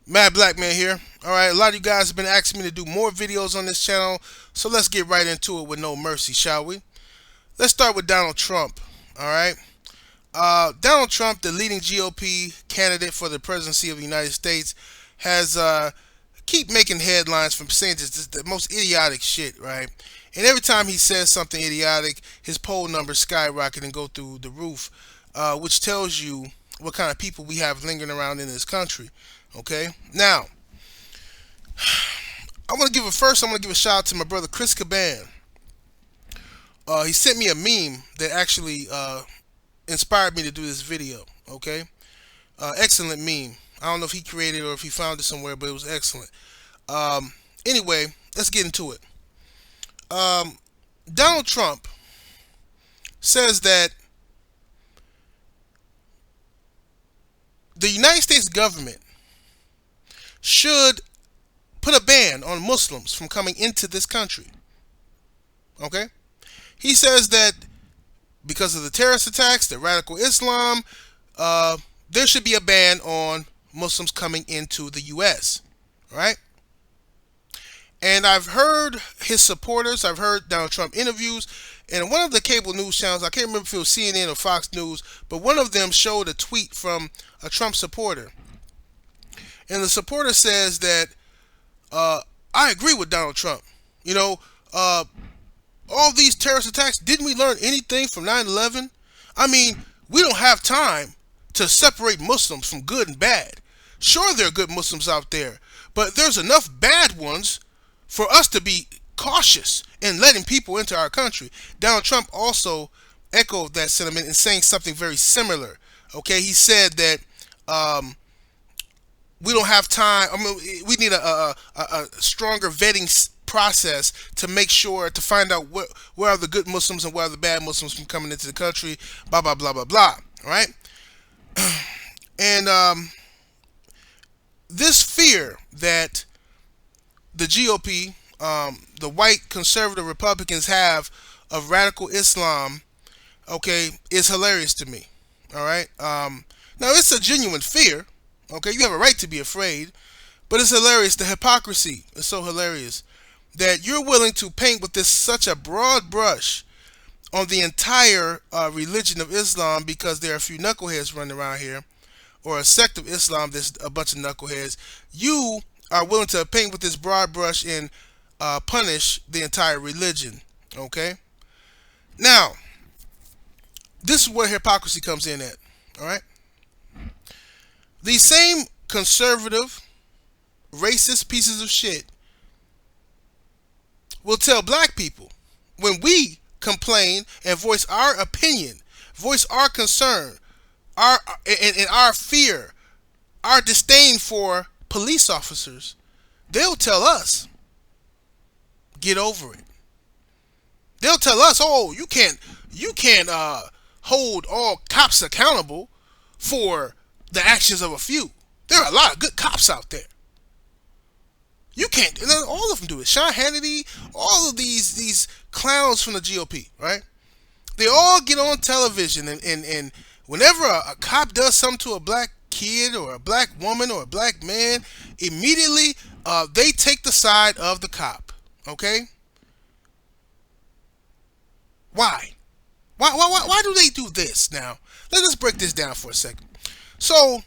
Mad Black Man here. Alright, a lot of you guys have been asking me to do more videos on this channel, so let's get right into it with no mercy, shall we? Let's start with Donald Trump. Alright. Donald Trump, the leading GOP candidate for the presidency of the United States, has keep making headlines from saying just the most idiotic shit, right? And every time he says something idiotic, his poll numbers skyrocket and go through the roof, which tells you what kind of people we have lingering around in this country. Okay, now I'm gonna give a shout out to my brother Chris Caban. He sent me a meme that actually inspired me to do this video. Okay, excellent meme. I don't know if he created it or if he found it somewhere, but it was excellent. Anyway, let's get into it. Um, Donald Trump says that the United States government should put a ban on Muslims from coming into this country. Okay? He says that because of the terrorist attacks, the radical Islam, there should be a ban on Muslims coming into the U.S. Right? And I've heard his supporters, I've heard Donald Trump interviews, and one of the cable news channels, I can't remember if it was CNN or Fox News, but one of them showed a tweet from a Trump supporter. And the supporter says that I agree with Donald Trump. You know, all these terrorist attacks, didn't we learn anything from 9/11? I mean, we don't have time to separate Muslims from good and bad. Sure, there are good Muslims out there, but there's enough bad ones for us to be cautious in letting people into our country. Donald Trump also echoed that sentiment in saying something very similar. Okay, he said that we don't have time. I mean, we need a stronger vetting process to make sure to find out where are the good Muslims and where are the bad Muslims from coming into the country. Blah blah blah blah blah. All right, and this fear that the GOP, the white conservative Republicans have of radical Islam, okay, is hilarious to me. All right, now it's a genuine fear. Okay, you have a right to be afraid, but it's hilarious. The hypocrisy is so hilarious that you're willing to paint with this such a broad brush on the entire religion of Islam because there are a few knuckleheads running around here, or a sect of Islam that's a bunch of knuckleheads. You are willing to paint with this broad brush and punish the entire religion. Okay? Now, this is where hypocrisy comes in at. All right? These same conservative, racist pieces of shit will tell black people when we complain and voice our opinion, voice our concern, and our fear, our disdain for police officers, they'll tell us, get over it. They'll tell us, oh, you can't hold all cops accountable for the actions of a few. There are a lot of good cops out there. You can't. And then all of them do it. Sean Hannity, all of these clowns from the GOP, right? They all get on television, and whenever a cop does something to a black kid or a black woman or a black man, immediately they take the side of the cop. Okay? Why? Why do they do this now? Let's break this down for a second. So,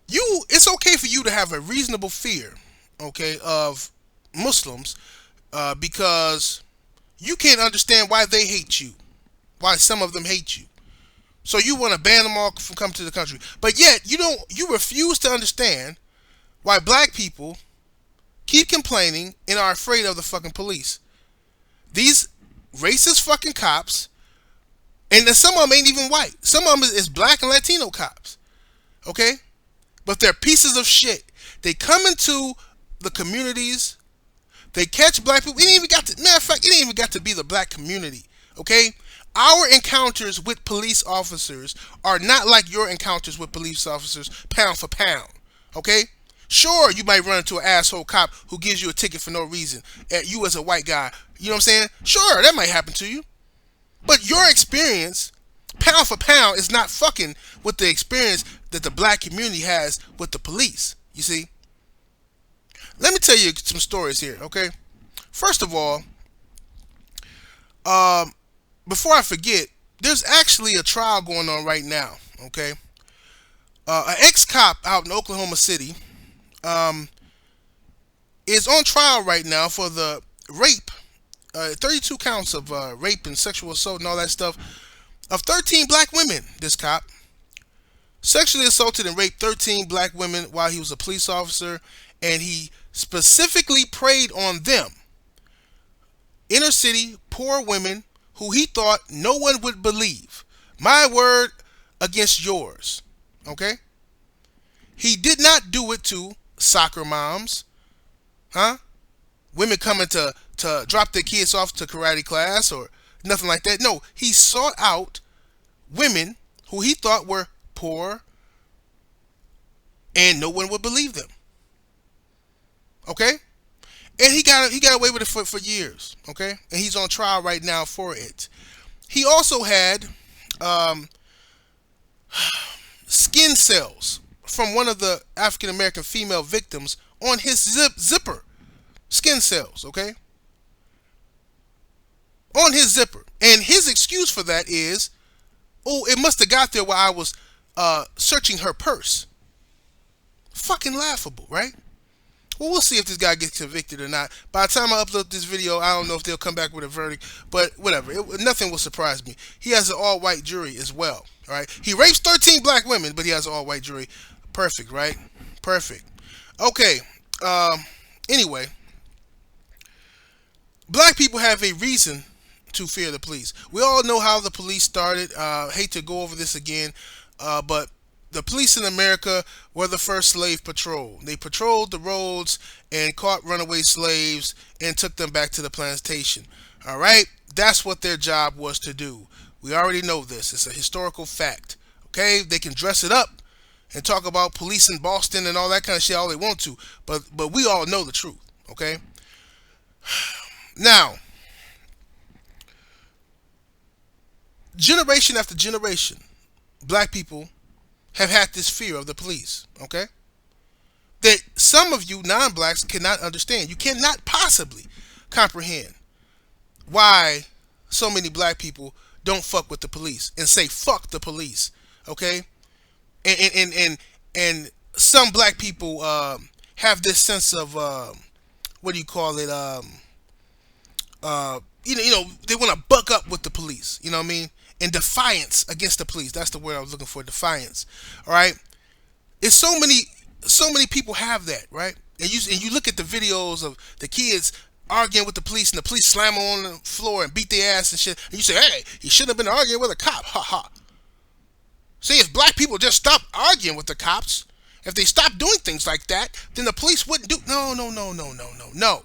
it's okay for you to have a reasonable fear, okay, of Muslims, because you can't understand why they hate you, why some of them hate you. So you want to ban them all from coming to the country, but yet you refuse to understand why black people keep complaining and are afraid of the fucking police. These racist fucking cops, and then some of them ain't even white. Some of them is black and Latino cops. Okay? But they're pieces of shit. They come into the communities. They catch black people. Matter of fact, it ain't even got to be the black community. Okay? Our encounters with police officers are not like your encounters with police officers pound for pound. Okay? Sure, you might run into an asshole cop who gives you a ticket for no reason. At you as a white guy. You know what I'm saying? Sure, that might happen to you. But your experience Pound for pound is not fucking with the experience that the black community has with the police. You see? Let me tell you some stories here, okay? First of all, um, before I forget, there's actually a trial going on right now, okay? An ex-cop out in Oklahoma City um, is on trial right now for the rape, 32 counts of rape and sexual assault and all that stuff of 13 black women. This cop sexually assaulted and raped 13 black women while he was a police officer, and he specifically preyed on them, inner city poor women who he thought no one would believe. My word against yours. Okay? He did not do it to soccer moms, huh? Women coming to drop their kids off to karate class or nothing like that. No, he sought out women who he thought were poor and no one would believe them. Okay? And he got away with it for years. Okay? And he's on trial right now for it. He also had skin cells from one of the African American female victims on his zipper. Skin cells, okay? On his zipper. And his excuse for that is, oh, it must have got there while I was searching her purse. Fucking laughable, right? Well, we'll see if this guy gets convicted or not. By the time I upload this video, I don't know if they'll come back with a verdict, but whatever. Nothing will surprise me. He has an all-white jury as well, all right? He rapes 13 black women, but he has an all-white jury. Perfect, right? Perfect. Okay, anyway, black people have a reason to fear the police. We all know how the police started. Hate to go over this again, but the police in America were the first slave patrol. They patrolled the roads and caught runaway slaves and took them back to the plantation. All right? That's what their job was to do. We already know this. It's a historical fact. Okay? They can dress it up and talk about police in Boston and all that kind of shit all they want to, but we all know the truth. Okay? Now, generation after generation, black people have had this fear of the police, okay? That some of you non-blacks cannot understand. You cannot possibly comprehend why so many black people don't fuck with the police and say fuck the police, okay? And some black people have this sense of what do you call it? They want to buck up with the police. You know what I mean? And defiance against the police. That's the word I was looking for. Defiance. All right. It's so many people have that, right? And you look at the videos of the kids arguing with the police, and the police slam them on the floor and beat their ass and shit. And you say, hey, he shouldn't have been arguing with a cop. Ha ha. See, if black people just stopped arguing with the cops, if they stopped doing things like that, then the police wouldn't do. No.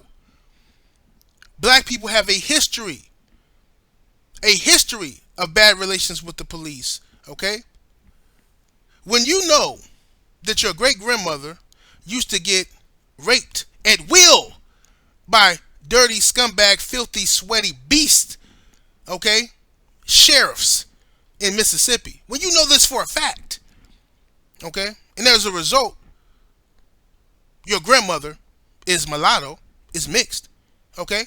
Black people have a history of bad relations with the police, okay? When you know that your great-grandmother used to get raped at will by dirty, scumbag, filthy, sweaty beasts, okay, sheriffs in Mississippi, when you know this for a fact, okay, and as a result, your grandmother is mulatto, is mixed, okay,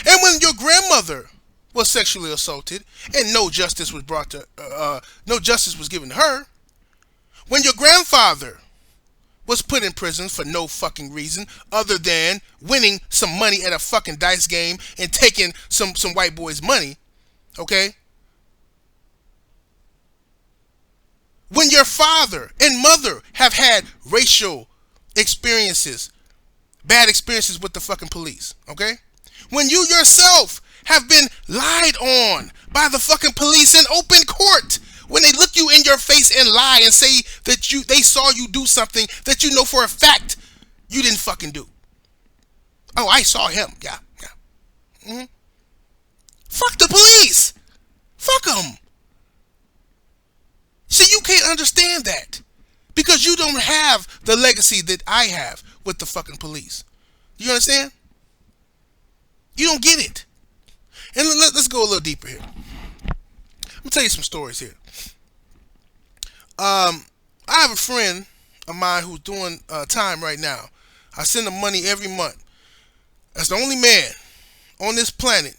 and when your grandmother was sexually assaulted and no justice was given to her, when your grandfather was put in prison for no fucking reason other than winning some money at a fucking dice game and taking some white boy's money, okay? When your father and mother have had racial experiences, bad experiences with the fucking police, okay? When you yourself have been lied on by the fucking police in open court, when they look you in your face and lie and say that they saw you do something that you know for a fact you didn't fucking do. Oh, I saw him. Yeah. Mm-hmm. Fuck the police. Fuck them. See, you can't understand that because you don't have the legacy that I have with the fucking police. You understand? You don't get it. And let's go a little deeper here. me tell you some stories here. I have a friend of mine who's doing time right now. I send him money every month. That's the only man on this planet,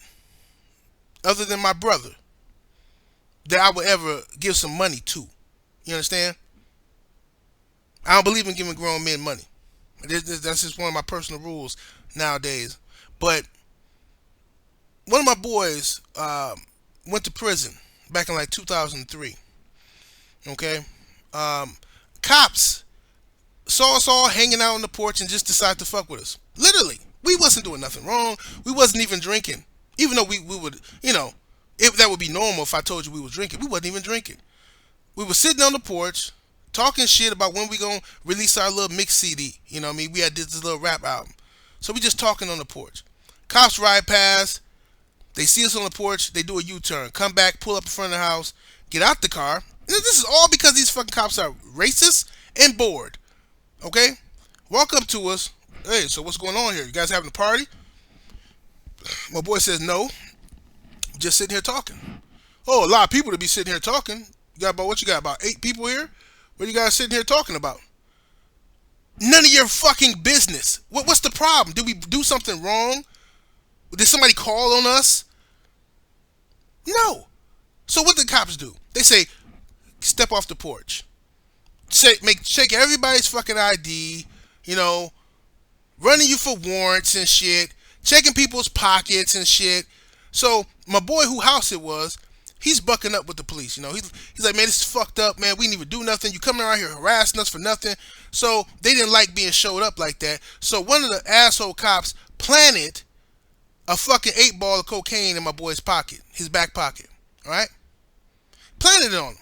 other than my brother, that I would ever give some money to. You understand? I don't believe in giving grown men money. That's just one of my personal rules nowadays. But one of my boys went to prison back in like 2003. Okay, cops saw us all hanging out on the porch and just decided to fuck with us. Literally, we wasn't doing nothing wrong. We wasn't even drinking, even though we would, if that would be normal if I told you we was drinking. We wasn't even drinking. We were sitting on the porch talking shit about when we gonna release our little mix CD. You know what I mean? We had this little rap album, so we just talking on the porch. Cops ride past. They see us on the porch. They do a U-turn, come back, pull up in front of the house, get out the car. This is all because these fucking cops are racist and bored. Okay? Walk up to us. Hey, so what's going on here? You guys having a party? My boy says no. Just sitting here talking. Oh, a lot of people to be sitting here talking. You got about what you got? About 8 people here? What are you guys sitting here talking about? None of your fucking business. What's the problem? Did we do something wrong? Did somebody call on us? No. So what did the cops do? They say, step off the porch. Check everybody's fucking ID, running you for warrants and shit, checking people's pockets and shit. So my boy who house it was, he's bucking up with the police. He's like, man, this is fucked up, man. We didn't even do nothing. You coming around here harassing us for nothing. So they didn't like being showed up like that. So one of the asshole cops planted a fucking 8-ball of cocaine in my boy's pocket, his back pocket. All right, planted it on him.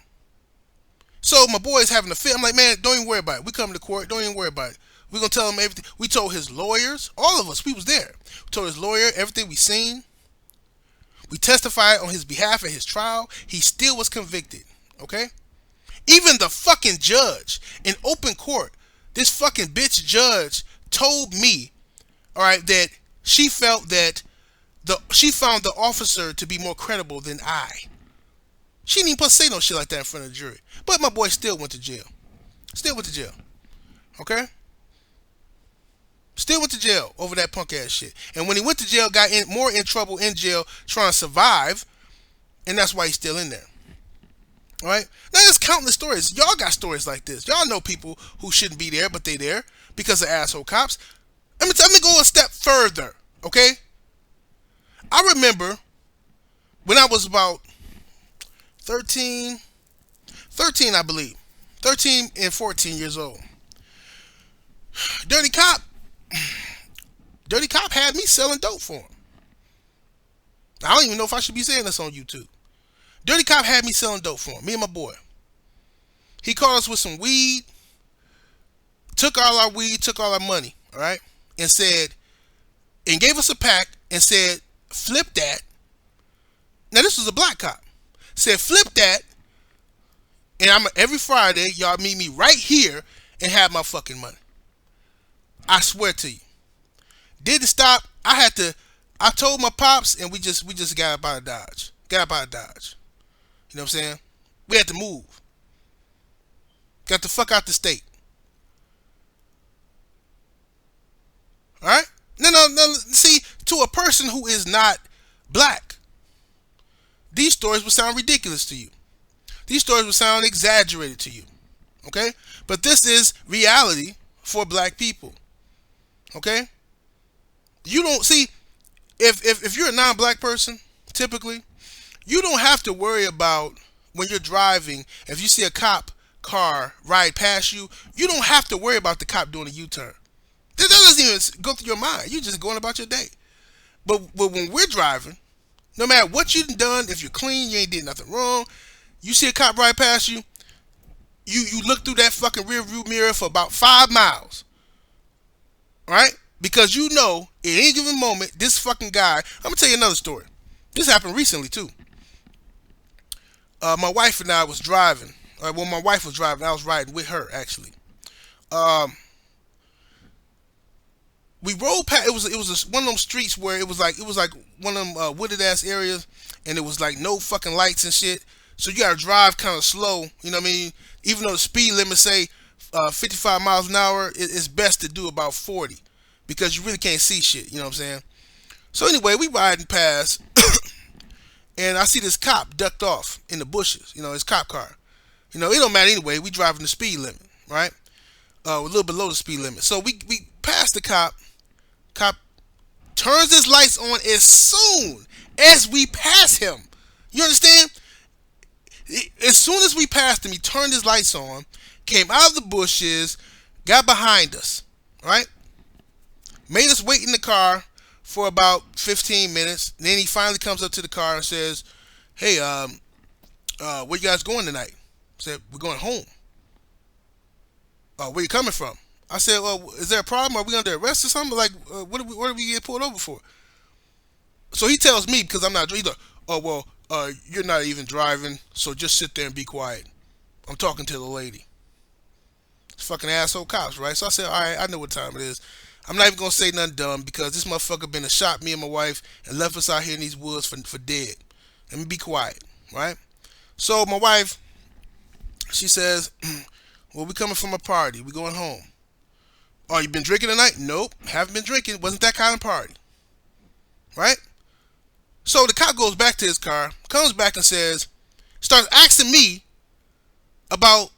So my boy's having a fit. I'm like, man, don't even worry about it. We come to court. Don't even worry about it. We're going to tell him everything. We told his lawyers, all of us, we was there. We told his lawyer everything we seen. We testified on his behalf at his trial. He still was convicted. Okay? Even the fucking judge in open court, this fucking bitch judge told me, all right, that she felt that she found the officer to be more credible than I. She didn't even supposed to say no shit like that in front of the jury. But my boy still went to jail. Still went to jail. Okay? Still went to jail over that punk ass shit. And when he went to jail, got more in trouble in jail trying to survive. And that's why he's still in there. Alright? Now there's countless stories. Y'all got stories like this. Y'all know people who shouldn't be there, but they there because of asshole cops. Let me go a step further. Okay? I remember when I was about 13, I believe. 13 and 14 years old. Dirty Cop had me selling dope for him. I don't even know if I should be saying this on YouTube. Dirty Cop had me selling dope for him, me and my boy. He caught us with some weed, took all our weed, took all our money, all right, and gave us a pack and said, flip that. Now this was a black cop. Said, flip that, and every Friday, y'all meet me right here and have my fucking money. I swear to you. Didn't stop. I told my pops, and we just got up out of Dodge. Got up out of Dodge. You know what I'm saying? We had to move. Got the fuck out the state. Alright? No, see, to a person who is not black, these stories would sound ridiculous to you. These stories would sound exaggerated to you. Okay? But this is reality for black people. Okay? You don't see, if you're a non-black person, typically, you don't have to worry about when you're driving, if you see a cop car ride past you, you don't have to worry about the cop doing a U-turn. That doesn't even go through your mind. You're just going about your day. But when we're driving, no matter what you've done, if you're clean, you ain't did nothing wrong, you see a cop ride past you, you look through that fucking rear view mirror for about 5 miles. Alright? Because you know, at any given moment, this fucking guy, I'm going to tell you another story. This happened recently, too. My wife and I was driving. When my wife was driving, I was riding with her, actually. We rode past. It was one of them streets where it was like one of them wooded ass areas, and it was like no fucking lights and shit. So you gotta drive kind of slow. You know what I mean? Even though the speed limit say 55 miles an hour, it's best to do about 40 because you really can't see shit. You know what I'm saying? So anyway, we riding past, and I see this cop ducked off in the bushes. You know, his cop car. You know, it don't matter anyway. We driving the speed limit, right? A little below the speed limit. So we pass the cop. Cop turns his lights on as soon as we pass him. You understand? As soon as we passed him, he turned his lights on, came out of the bushes, got behind us, right? Made us wait in the car for about 15 minutes. Then he finally comes up to the car and says, "Hey, where you guys going tonight?" I said, "We're going home." Where you coming from? I said, "Well, is there a problem? Are we under arrest or something? Like, what did we get pulled over for?" So he tells me because I'm not. He's like, "Oh well, you're not even driving, so just sit there and be quiet. I'm talking to the lady." It's fucking asshole cops, right? So I said, "All right, I know what time it is. I'm not even gonna say nothing dumb because this motherfucker been and shot me and my wife and left us out here in these woods for dead. Let me be quiet, right?" So my wife, she says, "Well, we coming from a party. We going home." "Oh, you been drinking tonight?" "Nope, haven't been drinking. Wasn't that kind of party." Right? So the cop goes back to his car, comes back and says, starts asking me about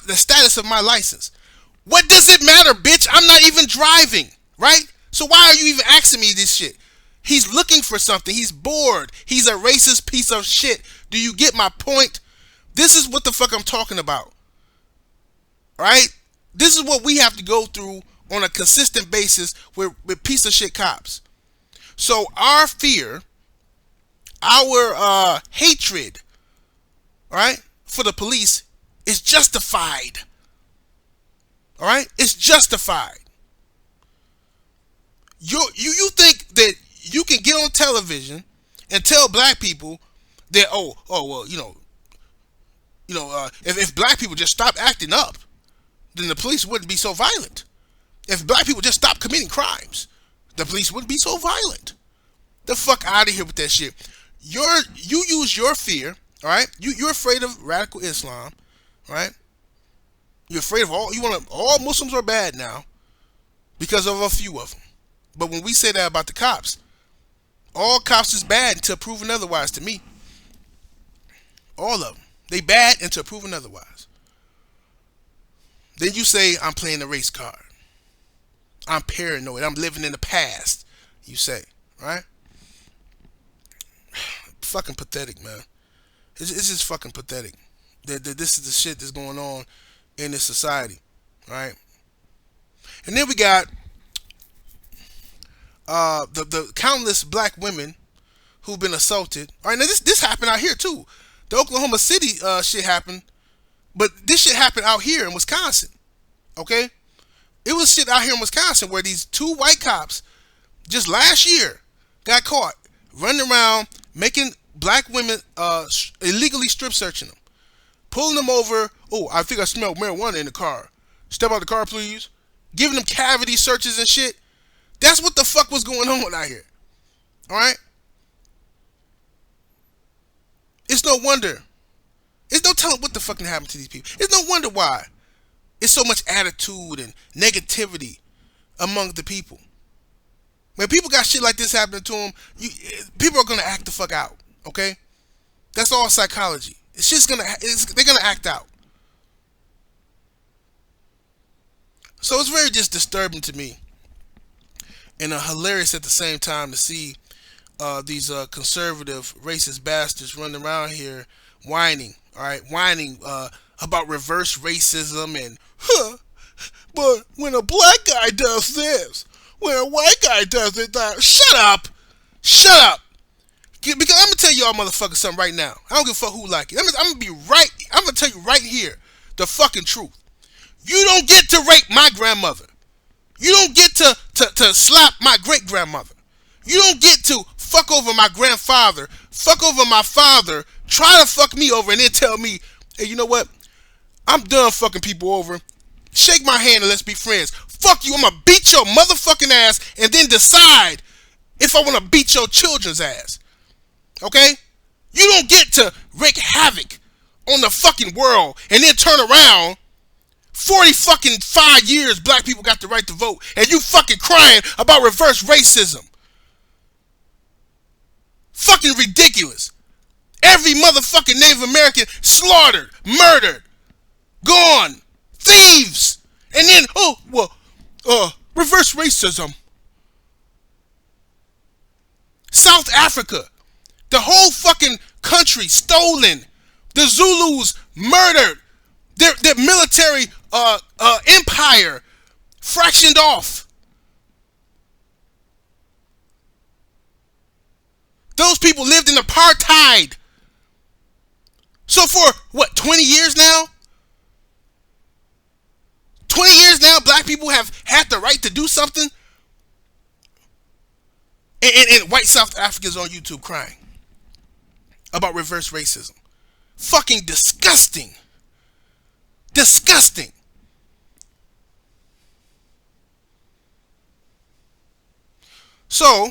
the status of my license. What does it matter, bitch? I'm not even driving, right? So why are you even asking me this shit? He's looking for something. He's bored. He's a racist piece of shit. Do you get my point? This is what the fuck I'm talking about, right? This is what we have to go through on a consistent basis with piece of shit cops. So our fear, our hatred, right, for the police is justified. All right, it's justified. You think that you can get on television and tell black people that well if black people just stopped acting up, then the police wouldn't be so violent. If black people just stopped committing crimes, the police wouldn't be so violent. The fuck out of here with that shit. You use your fear, all right? You're afraid of radical Islam, right? You're afraid of all Muslims are bad now because of a few of them. But when we say that about the cops, all cops is bad until proven otherwise to me. All of them. They bad until proven otherwise. Then you say, I'm playing the race card. I'm paranoid. I'm living in the past, you say, right? Fucking pathetic, man. It's just fucking pathetic. This is the shit that's going on in this society, right? And then we got the countless black women who've been assaulted. All right, now this happened out here too. The Oklahoma City shit happened, but this shit happened out here in Wisconsin. Okay, it was shit out here in Wisconsin where these two white cops just last year got caught running around making black women illegally strip searching them, pulling them over. "Oh, I think I smell marijuana in the car. Step out the car, please." Giving them cavity searches and shit. That's what the fuck was going on out here. All right? It's no wonder. It's no telling what the fuck happened to these people. It's no wonder why it's so much attitude and negativity among the people. When people got shit like this happening to them, people are going to act the fuck out. Okay? That's all psychology. They're going to act out. So it's very just disturbing to me and hilarious at the same time to see these conservative racist bastards running around here whining, all right, whining about reverse racism and, but when a black guy does this, when a white guy does it, shut up, because I'm gonna tell y'all motherfuckers something right now. I don't give a fuck who like it. I'm gonna tell you right here the fucking truth. You don't get to rape my grandmother. You don't get to slap my great grandmother. You don't get to fuck over my grandfather, fuck over my father, try to fuck me over, and then tell me, hey, you know what? I'm done fucking people over. Shake my hand and let's be friends. Fuck you, I'm gonna beat your motherfucking ass and then decide if I wanna beat your children's ass. Okay? You don't get to wreak havoc on the fucking world and then turn around 40 fucking 5 years black people got the right to vote and you fucking crying about reverse racism. Fucking ridiculous. Every motherfucking Native American slaughtered, murdered, gone, thieves. And then, reverse racism. South Africa, the whole fucking country stolen. The Zulus murdered. Their military empire fractioned off. Those people lived in apartheid. So for, what, 20 years now? 20 years now, black people have had the right to do something? And white South Africans on YouTube crying about reverse racism. Fucking disgusting. Disgusting. So,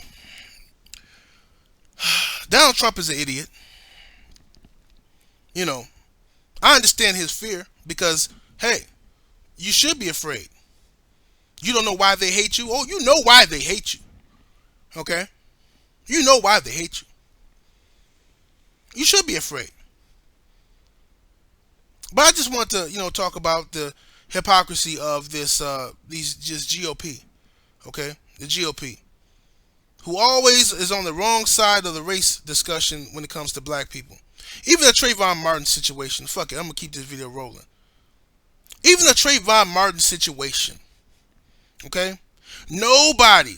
Donald Trump is an idiot. You know, I understand his fear because, hey, you should be afraid. You don't know why they hate you? Oh, you know why they hate you. Okay? You know why they hate you. You should be afraid. But I just want to, talk about the hypocrisy of these just GOP. Okay? The GOP. Who always is on the wrong side of the race discussion when it comes to black people. Even the Trayvon Martin situation. Fuck it, I'm going to keep this video rolling. Even the Trayvon Martin situation. Okay? Nobody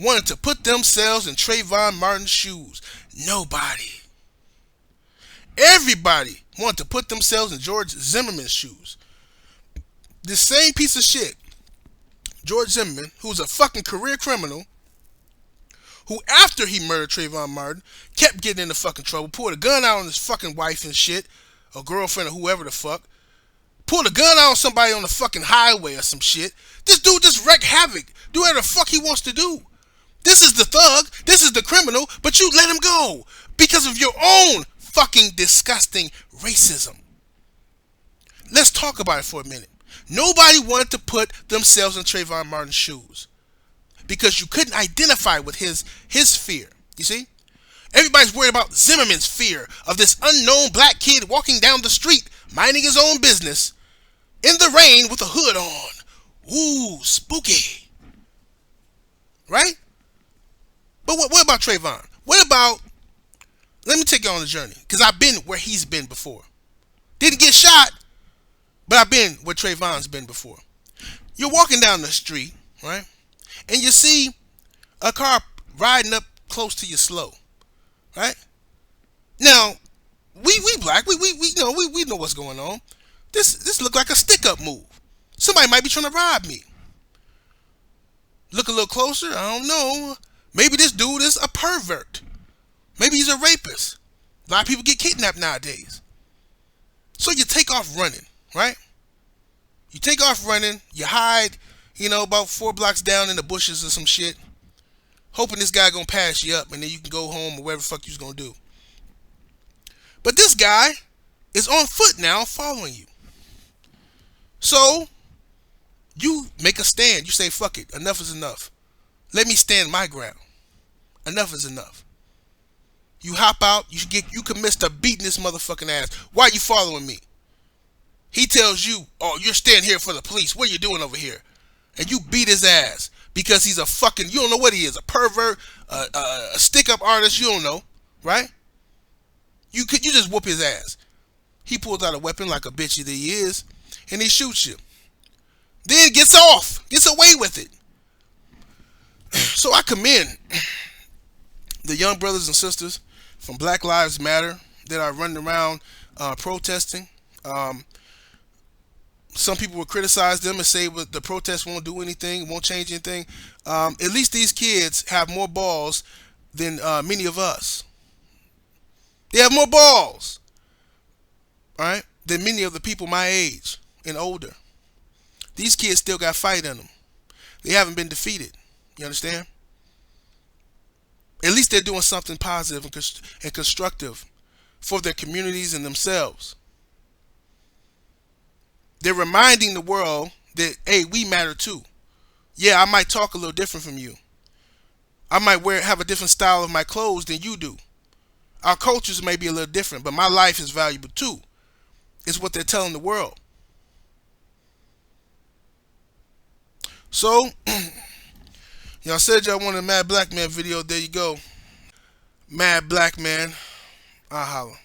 wanted to put themselves in Trayvon Martin's shoes. Nobody. Everybody wanted to put themselves in George Zimmerman's shoes. This same piece of shit, George Zimmerman, who's a fucking career criminal, who after he murdered Trayvon Martin, kept getting into fucking trouble, pulled a gun out on his fucking wife and shit, or girlfriend or whoever the fuck, pulled a gun out on somebody on the fucking highway or some shit. This dude just wreaked havoc. Do whatever the fuck he wants to do. This is the thug. This is the criminal. But you let him go. Because of your own fucking disgusting racism. Let's talk about it for a minute. Nobody wanted to put themselves in Trayvon Martin's shoes. Because you couldn't identify with his fear. You see? Everybody's worried about Zimmerman's fear of this unknown black kid walking down the street, minding his own business, in the rain with a hood on. Ooh, spooky. Right? But what about Trayvon? What about, let me take you on a journey, because I've been where he's been before. Didn't get shot, but I've been where Trayvon's been before. You're walking down the street, right? And you see a car riding up close to you slow, right? Now, we black, we know what's going on. This look like a stick-up move. Somebody might be trying to rob me. Look a little closer, I don't know. Maybe this dude is a pervert. Maybe he's a rapist. A lot of people get kidnapped nowadays. So you take off running, right? You take off running, you hide, about 4 blocks down in the bushes or some shit, hoping this guy gonna pass you up and then you can go home or whatever the fuck you was gonna do. But this guy is on foot now following you. So, you make a stand. You say, fuck it, enough is enough. Let me stand my ground. Enough is enough. You hop out, you commit to beating this motherfucking ass. Why are you following me? He tells you, oh, you're staying here for the police. What are you doing over here? And you beat his ass because he's a fucking, you don't know what he is, a pervert, a stick-up artist, you don't know, right? You just whoop his ass. He pulls out a weapon like a bitch that he is, and he shoots you. Then gets away with it. So I commend the young brothers and sisters from Black Lives Matter that are running around protesting. Some people will criticize them and say well, the protest won't do anything, won't change anything. At least these kids have more balls than many of us. They have more balls, all right, than many of the people my age and older. These kids still got fight in them. They haven't been defeated. You understand? At least they're doing something positive and constructive for their communities and themselves. They're reminding the world that, hey, we matter too. Yeah, I might talk a little different from you. I might have a different style of my clothes than you do. Our cultures may be a little different, but my life is valuable too. Is what they're telling the world. So, y'all said y'all wanted a Mad Black Man video. There you go. Mad Black Man. I holla.